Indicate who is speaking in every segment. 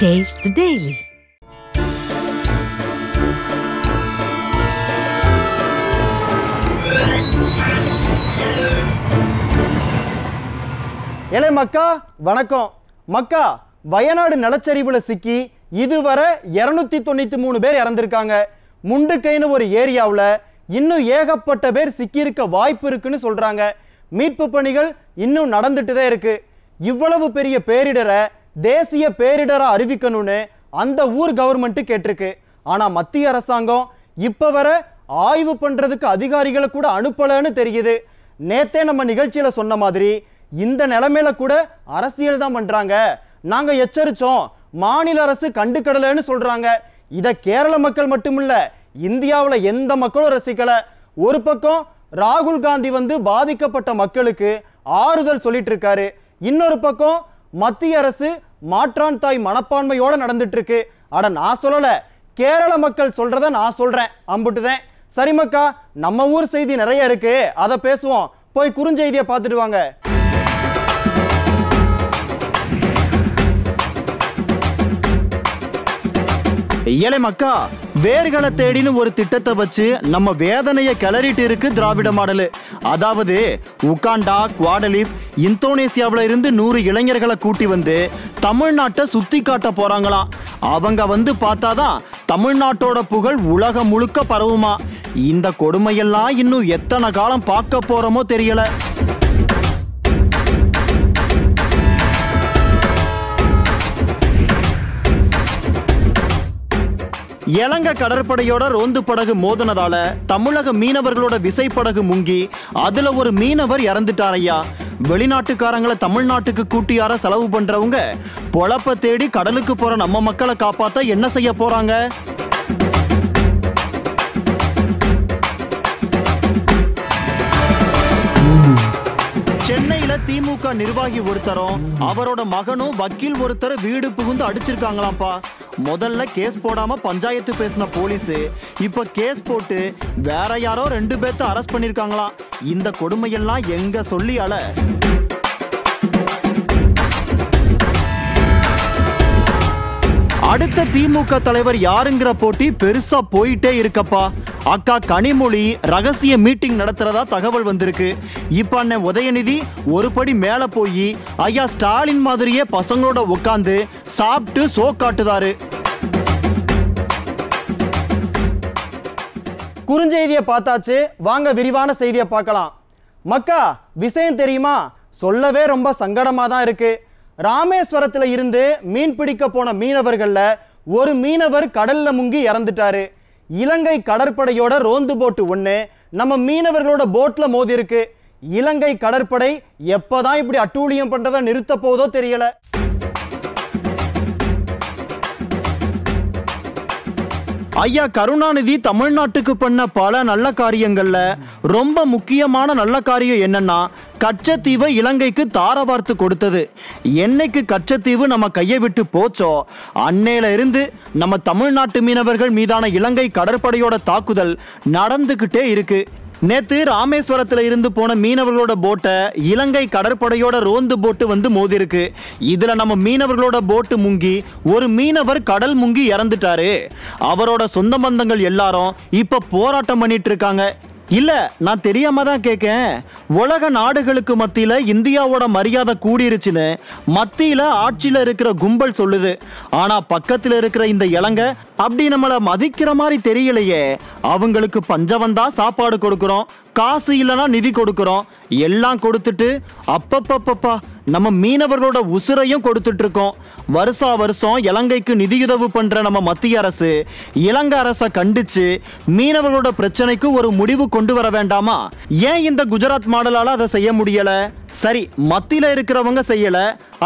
Speaker 1: Taste the Daily.
Speaker 2: ஏலே மக்கா வணக்கம். மக்கா, வயநாடு நிலச்சரிவுல சிக்கி இதுவரை 293 பேர் இறந்திருக்காங்க. முண்டுக்கைன்னு ஒரு ஏரியாவில் இன்னும் ஏகப்பட்ட பேர் சிக்கியிருக்க வாய்ப்பு இருக்குன்னு சொல்றாங்க. மீட்பு பணிகள் இன்னும் நடந்துட்டு தான் இருக்கு. இவ்வளவு பெரிய பேரிடரை தேசிய பேரிடரை அறிவிக்கணும்னு அந்த ஊர் கவர்மெண்ட் கேட்டிருக்கு. ஆனா மத்திய அரசாங்கம் இப்ப வர ஆய்வு பண்றதுக்கு அதிகாரிகளை கூட அனுப்பலன்னு தெரியுது. நேத்தே நம்ம நிகழ்ச்சியில சொன்ன மாதிரி இந்த நிலைமையில கூட அரசியல் தான் பண்றாங்க. நாங்க எச்சரிச்சோம், மாநில அரசு கண்டுக்கடலன்னு சொல்றாங்க. இத கேரள மக்கள் மட்டுமில்ல, இந்தியாவில் எந்த மக்களும் ரசிக்கல. ஒரு பக்கம் ராகுல் காந்தி பாதிக்கப்பட்ட மக்களுக்கு ஆறுதல் சொல்லிட்டு இருக்காரு. இன்னொரு பக்கம் மத்திய அரசு மாற்றான் தாய் மனப்பான்மையோட நடந்துட்டு இருக்கு. அட நான் சொல்லல, கேரள மக்கள் சொல்றத நான் சொல்றேன். அம்புட்டுதான். சரி மக்கா, நம்ம ஊர் செய்தி நிறைய இருக்கு, அதை பேசுவோம். போய் குறுஞ்செய்தியை பார்த்துட்டு வாங்க. ஏலே மக்கா, வேர்களை தேடின்னு ஒரு திட்டத்தை வச்சு நம்ம வேதனையை கிளறிட்டு இருக்கு திராவிட மாடல். அதாவது உகாண்டா, குவாடலிப், இந்தோனேசியாவில் இருந்து 100 இளைஞர்களை கூட்டி வந்து தமிழ்நாட்டை சுத்தி காட்ட போறாங்களாம். அவங்க பார்த்தாதான் தமிழ்நாட்டோட புகழ் உலகம் முழுக்க பரவுமா. இந்த கொடுமையெல்லாம் இன்னும் எத்தனை காலம் பார்க்க போறோமோ தெரியல. இலங்கை கடற்படையோட ரோந்து படகு மோதினதால தமிழக மீனவர்களோட விசைப்படகு முங்கி அதுல ஒரு மீனவர் இறந்துட்டாரையா. வெளிநாட்டுக்காரங்களை தமிழ்நாட்டுக்கு கூட்டியார செலவு பண்றவங்க பொழப்ப தேடி கடலுக்கு போற நம்ம மக்களை காப்பாத்த என்ன செய்ய போறாங்க? சென்னையில திமுக நிர்வாகி ஒருத்தரும் அவரோட மகனும் வக்கீல் ஒருத்தர் வீடு புகுந்து அடிச்சிருக்காங்களாம்ப்பா. முதல்ல கேஸ் போடாம பஞ்சாயத்து பேசின போலீஸ் இப்ப கேஸ் போட்டு வேற யாரோ 2 பேர்த்த அரெஸ்ட் பண்ணிருக்காங்களாம். இந்த கொடுமையெல்லாம் எங்க சொல்லி அல. அடுத்த திமுக தலைவர் யாருங்கிற போட்டி பெருசா போயிட்டே இருக்கப்பா. அக்கா கனிமொழி ரகசிய மீட்டிங் நடத்துறதா தகவல் வந்திருக்கு. இப்ப அண்ணன் உதயநிதி ஒரு படி மேல போய் ஐயா ஸ்டாலின் மாதிரியே பசங்களோட உட்கார்ந்து சாப்பிட்டு சோ காட்டுதாரு. குறுஞ்செய்தியை பார்த்தாச்சு, வாங்க விரிவான செய்தியை பார்க்கலாம். மக்கா, விஷயம் தெரியுமா? சொல்லவே ரொம்ப சங்கடமா தான் இருக்கு. ராமேஸ்வரத்தில் இருந்து மீன் பிடிக்க போன மீனவர்கள்ல ஒரு மீனவர் கடல்ல முங்கி இறந்துட்டாரு. இலங்கை கடற்படையோட ரோந்து போட்டு ஒண்ணு நம்ம மீனவர்களோட போட்ல மோதி இருக்கு. இலங்கை கடற்படை எப்பதான் இப்படி அட்டூழியம் பண்றதை நிறுத்த போதோ தெரியல. ஐயா கருணாநிதி தமிழ்நாட்டுக்கு பண்ண பல நல்ல காரியங்கள்ல ரொம்ப முக்கியமான நல்ல காரியம் என்னன்னா கச்சத்தீவை இலங்கைக்கு தாரவார்த்து கொடுத்தது. என்னைக்கு கச்சத்தீவு நம்ம கையை விட்டு போச்சோ அன்னையில இருந்து நம்ம தமிழ்நாட்டு மீனவர்கள் மீதான இலங்கை கடற்படையோட தாக்குதல் நடந்துகிட்டே இருக்கு. நேத்து ராமேஸ்வரத்துல இருந்து போன மீனவர்களோட போட்டை இலங்கை கடற்படையோட ரோந்து போட்டு மோதி இருக்கு. இதுல நம்ம மீனவர்களோட போட்டு முங்கி ஒரு மீனவர் கடல் முங்கி இறந்துட்டாரு. அவரோட சொந்த பந்தங்கள் எல்லாரும் இப்ப போராட்டம் பண்ணிட்டு இருக்காங்க. இல்ல, நான் தெரியாம தான் கேட்கேன். உலக நாடுகளுக்கு மத்தியில இந்தியாவோட மரியாதை கூடிருச்சுன்னு மத்தியில ஆட்சியில இருக்கிற கும்பல் சொல்லுது. ஆனா பக்கத்துல இருக்கிற இந்த இலங்கை அப்படி நம்மளை மதிக்கிற மாதிரி தெரியலையே. அவங்களுக்கு பஞ்சம் வந்தா சாப்பாடு கொடுக்கிறோம், காசு இல்லைன்னா நிதி கொடுக்கிறோம், எல்லாம் கொடுத்துட்டு அப்பப்பப்பா நம்ம மீனவர்களோட உசுரையும் கொடுத்துட்டு இருக்கோம். வருஷா வருஷம் இலங்கைக்கு நிதியுதவி பண்ற நம்ம மத்திய அரசு இலங்கை அரசை கண்டிச்சு மீனவர்களோட பிரச்சனைக்கு ஒரு முடிவு கொண்டு வர வேண்டாமா? ஏன் இந்த குஜராத் மாடலால அதை செய்ய முடியல? சரி, மத்தியில இருக்கிறவங்க செய்யல,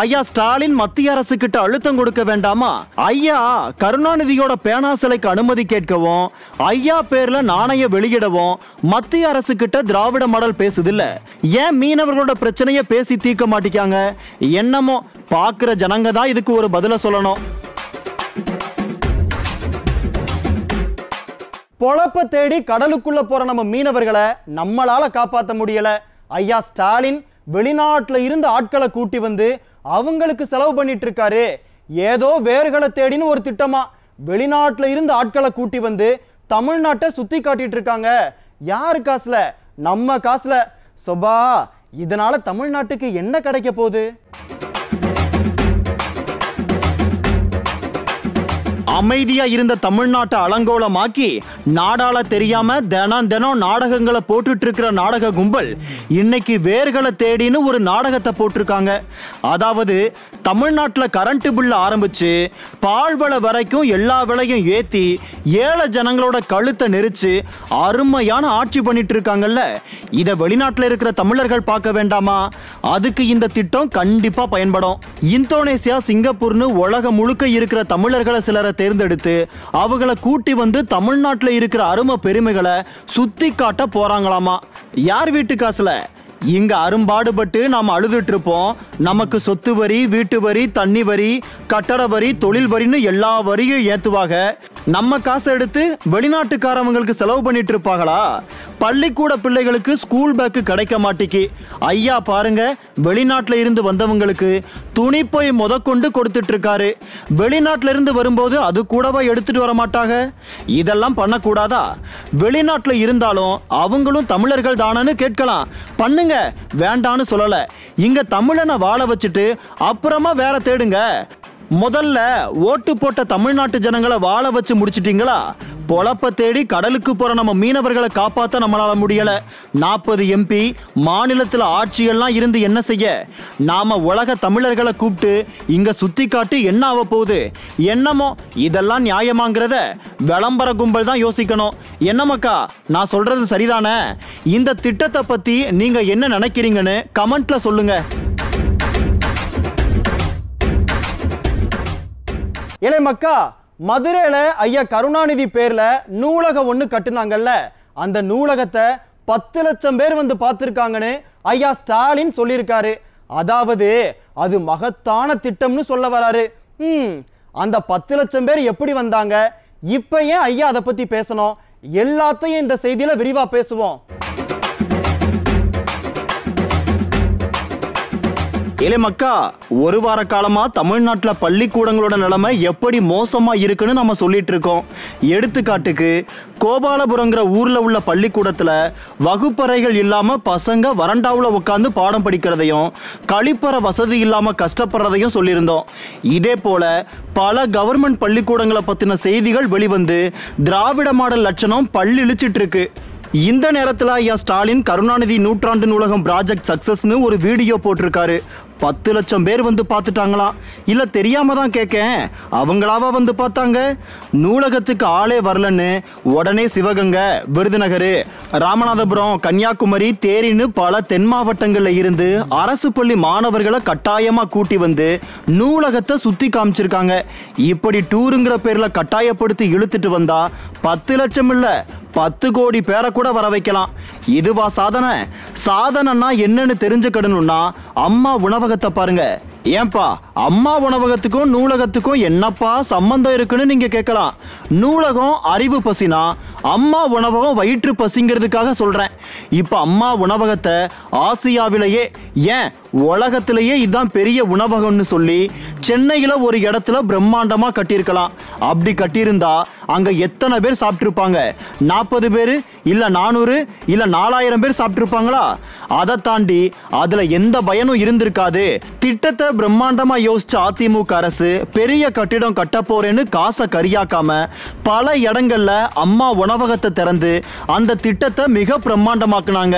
Speaker 2: ஐயா ஸ்டாலின் மத்திய அரசு கிட்ட அழுத்தம் கொடுக்க வேண்டாமா? ஐயா கருணாநிதியோட பேனா சிலைக்கு அனுமதி கேட்கவும் ஐயா பேர்ல நாணயம் வெளியிடவும் மத்திய அரசு கிட்ட திராவிட மாடல் பேசுது இல்ல. ஏன் மீனவர்களோட பிரச்சனையை பேசி தீர்க்க மாட்டிக்காங்க? என்னமோ பாக்குற ஜனங்க தான் இதுக்கு ஒரு பதில சொல்லணும். பொழப்ப தேடி கடலுக்குள்ள போற நம்ம மீனவர்களை நம்மளால காப்பாற்ற முடியல. ஐயா ஸ்டாலின் வெளிநாட்டுல இருந்து ஆட்களை கூட்டி வந்து அவங்களுக்கு செலவு பண்ணிட்டு இருக்காரு. ஏதோ வேர்களை தேடின்னு ஒரு திட்டமா வெளிநாட்டுல இருந்து ஆட்களை கூட்டி வந்து தமிழ்நாட்டை சுத்தி காட்டிட்டு இருக்காங்க. யாரு காசுல? நம்ம காசுல. சொபா, இதனால தமிழ்நாட்டுக்கு என்ன கிடைக்க போகுது? அமைதியா இருந்த தமிழ்நாட்டை அலங்கோலமாக்கி நாடால தெரியாம தினம் தினம் நாடகங்களை போட்டுட்டு இருக்கிற நாடக கும்பல் இன்னைக்கு வேர்களை தேடின்னு ஒரு நாடகத்தை போட்டிருக்காங்க. அதாவது தமிழ்நாட்டில் கரண்ட் பில் ஆரம்பிச்சு பால்வளை வரைக்கும் எல்லா விலையும் ஏத்தி ஏழை ஜனங்களோட கழுத்தை நெரிச்சு அருமையான ஆட்சி பண்ணிட்டு இருக்காங்கல்ல. இதை வெளிநாட்டில் இருக்கிற தமிழர்கள் பார்க்க வேண்டாமா? அதுக்கு இந்த திட்டம் கண்டிப்பா பயன்படும். இந்தோனேசியா, சிங்கப்பூர்னு உலகம் முழுக்க இருக்கிற தமிழர்களை சிலரை தேர்ந்தெடுத்து அவங்களை கூட்டி வந்து தமிழ்நாட்டில் இருக்கிற அருமை பெருமைகளை சுத்தி காட்ட போறாங்களாமா. யார் வீட்டு காசுல? இங்க அரும்பாடுபட்டு நாம அழுதுட்டு இருப்போம். நமக்கு சொத்து வரி, வீட்டு வரி, தண்ணி வரி, கட்டட வரி, தொழில் வரின்னு எல்லா வரியும் ஏத்துவாங்க. நம்ம காசை எடுத்து வெளிநாட்டுக்காரவங்களுக்கு செலவு பண்ணிட்டு இருப்பாங்களா? பள்ளிக்கூட பிள்ளைகளுக்கு ஸ்கூல் பேக் கிடைக்க மாட்டேங்கி. ஐயா பாருங்க, வெளிநாட்டில் இருந்து வந்தவங்களுக்கு துணிப்பை முதற்கொண்டு கொடுத்துட்டு இருக்காரு. வெளிநாட்டில இருந்து வரும்போது அது கூடவா எடுத்துட்டு வர மாட்டாங்க? இதெல்லாம் பண்ணக்கூடாதா? வெளிநாட்டில் இருந்தாலும் அவங்களும் தமிழர்கள் தானன்னு கேட்கலாம். பண்ணுங்க, வேண்டான்னு சொல்லல. இங்க தமிழனை வாழ வச்சுட்டு அப்புறமா வேற தேடுங்க. முதல்ல ஓட்டு போட்ட தமிழ்நாட்டு ஜனங்களை வாழ வச்சு முடிச்சிட்டீங்களா? பொழப்ப தேடி கடலுக்கு போற நம்ம மீனவர்களை காப்பாற்ற நம்மளால முடியல. 40 MP மாநிலத்தில் ஆட்சியெல்லாம் இருந்து என்ன செய்ய? நாம உலக தமிழர்களை கூப்பிட்டு இங்க சுத்தி காட்டி என்ன ஆக போகுது? என்னமோ இதெல்லாம் நியாயமாங்கிறத விளம்பர கும்பல் தான் யோசிக்கணும். என்னமக்கா, நான் சொல்றது சரிதானே? இந்த திட்டத்தை பத்தி நீங்க என்ன நினைக்கிறீங்கன்னு கமெண்ட்ல சொல்லுங்க. ஏலே மக்கா, மதுரையில ஐயா கருணாநிதி பேர்ல நூலகம் ஒண்ணு கட்டுனாங்கல்ல, அந்த நூலகத்தை 10 லட்சம் பேர் வந்து பார்த்திருக்காங்கன்னு ஐயா ஸ்டாலின் சொல்லியிருக்காரு. அதாவது அது மகத்தான திட்டம்னு சொல்ல வராரு. அந்த 10 லட்சம் பேர் எப்படி வந்தாங்க? இப்ப ஏன் ஐயா அதை பத்தி பேசணும்? எல்லாத்தையும் இந்த செய்தியில விரிவா பேசுவோம். ஏலே மக்கா, ஒரு வார காலமா தமிழ்நாட்டில் பள்ளிக்கூடங்களோட நிலைமை எப்படி மோசமா இருக்குன்னு நம்ம சொல்லிட்டு இருக்கோம். எடுத்துக்காட்டுக்கு கோபாலபுரங்கிற ஊர்ல உள்ள பள்ளிக்கூடத்துல வகுப்பறைகள் இல்லாம பசங்க வறண்டாவுல உட்காந்து பாடம் படிக்கிறதையும் கழிப்பற வசதி இல்லாம கஷ்டப்படுறதையும் சொல்லியிருந்தோம். இதே போல பல கவர்மெண்ட் பள்ளிக்கூடங்களை பத்தின செய்திகள் வெளிவந்து திராவிட மாடல் லட்சணம் பள்ளி இழிச்சிட்டு இருக்கு. இந்த நேரத்தில் ஐயா ஸ்டாலின் கருணாநிதி நூற்றாண்டு நூலகம் ப்ராஜெக்ட் சக்சஸ்னு ஒரு வீடியோ போட்டிருக்காரு. 10 லட்சம் பேர் வந்து பார்த்துட்டாங்களாம். இல்லை, தெரியாம தான் கேட்கேன், அவங்களாவா வந்து பார்த்தாங்க? நூலகத்துக்கு ஆளே வரலன்னு உடனே சிவகங்கை, விருதுநகர், ராமநாதபுரம், கன்னியாகுமரி, தேரின்னு பல தென் மாவட்டங்களில் இருந்து அரசு பள்ளி மாணவர்களை கட்டாயமாக கூட்டி வந்து நூலகத்தை சுற்றி காமிச்சிருக்காங்க. இப்படி டூருங்கிற பேரில் கட்டாயப்படுத்தி இழுத்துட்டு வந்தா 10 லட்சம் இல்லை, 10 கோடி பேரை கூட வர வைக்கலாம். இதுவா சாதனை? சாதனைன்னா என்னன்னு தெரிஞ்சுக்கணும்னா அம்மா உணவகத்தை பாருங்க. ஏன்பா, அம்மா உணவகத்துக்கும் நூலகத்துக்கும் என்னப்பா சம்பந்தம் இருக்குன்னு நீங்க கேட்கலாம். நூலகம் அறிவு பசினா, அம்மா உணவகம் வயிற்று பசிங்கிறதுக்காக சொல்றேன். இப்ப அம்மா உணவகத்தை ஆசியாவிலேயே, ஏன் உலகத்திலேயே இதுதான் பெரிய உணவகம்னு சொல்லி சென்னையில ஒரு இடத்துல பிரம்மாண்டமா கட்டியிருக்கலாம். அப்படி கட்டியிருந்தா அங்க எத்தனை பேர் சாப்பிட்டுருப்பாங்க? 40 பேர், இல்ல 400, இல்ல 4000 பேர் சாப்பிட்டுருப்பாங்களா? அதை தாண்டி அதுல எந்த பயனும் இருந்திருக்காது. திட்டத்தை பிரம்மாண்டமா யோசிச்ச அதிமுக அரசு பெரிய கட்டிடம் கட்ட போறேன்னு காசை கரியாக்காம பல இடங்கள்ல அம்மா உணவகத்தை திறந்து அந்த திட்டத்தை மிக பிரம்மாண்டமாக்குனாங்க.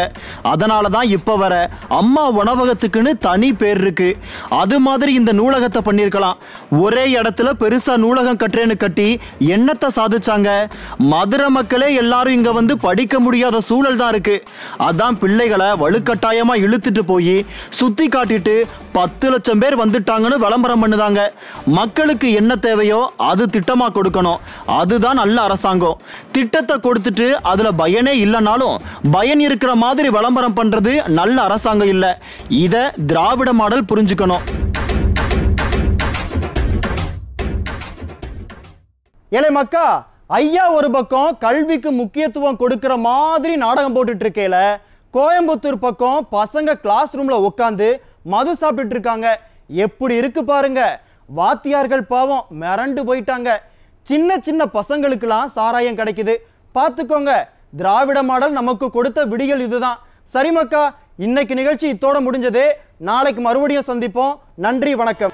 Speaker 2: அதனாலதான் இப்ப வர அம்மா உணவகத்துக்குன்னு தனி பேர் இருக்கு. அது மாதிரி இந்த நூலகத்தை பண்ணிருக்கலாம். ஒரே இடத்துல பெருசா நூலகம் கட்டுறேன்னு கட்டி என்னத்தை சாதிச்சாங்க? மதுரை மக்களே எல்லாரும் இங்க வந்து படிக்க முடியாத சூழல் தான் இருக்கு. அதான் பிள்ளைகளை வலுக்கட்டாயமா இழுத்துட்டு போய் சுத்தி காட்டிட்டு 10 லட்சம் பேர் வந்துட்டாங்கன்னு விளம்பரம் பண்ணுதாங்க. மக்களுக்கு என்ன தேவையோ அது திட்டமா கொடுக்கணும். அதுதான் நல்ல அரசாங்கம். திட்டத்தை கொடுத்துட்டு அதுல பயனே இல்லைனாலும் பயன் இருக்கிற மாதிரி விளம்பரம் பண்றது நல்ல அரசாங்கம் இல்ல. இத திராவிட மாடல் புரிஞ்சுக்கணும். ஏலே மக்கா, ஐயா ஒரு பக்கம் கல்விக்கு முக்கியத்துவம் கொடுக்கிற மாதிரி நாடகம் போட்டுட்டு இருக்கேல, கோயம்புத்தூர் பக்கம் பசங்க கிளாஸ் ரூம்ல உட்காந்து மது சாப்பிட்டு இருக்காங்க. எப்படி இருக்கு பாருங்க. வாத்தியார்கள் பாவம் மிரண்டு போயிட்டாங்க. சின்ன சின்ன பசங்களுக்கெல்லாம் சாராயம் கிடைக்குது. பார்த்துக்கோங்க, திராவிட மாடல் நமக்கு கொடுத்த விடியல் இதுதான். சரி மக்கா, இன்னைக்கு நிகழ்ச்சி இத்தோட முடிஞ்சது. நாளைக்கு மறுபடியும் சந்திப்போம். நன்றி, வணக்கம்.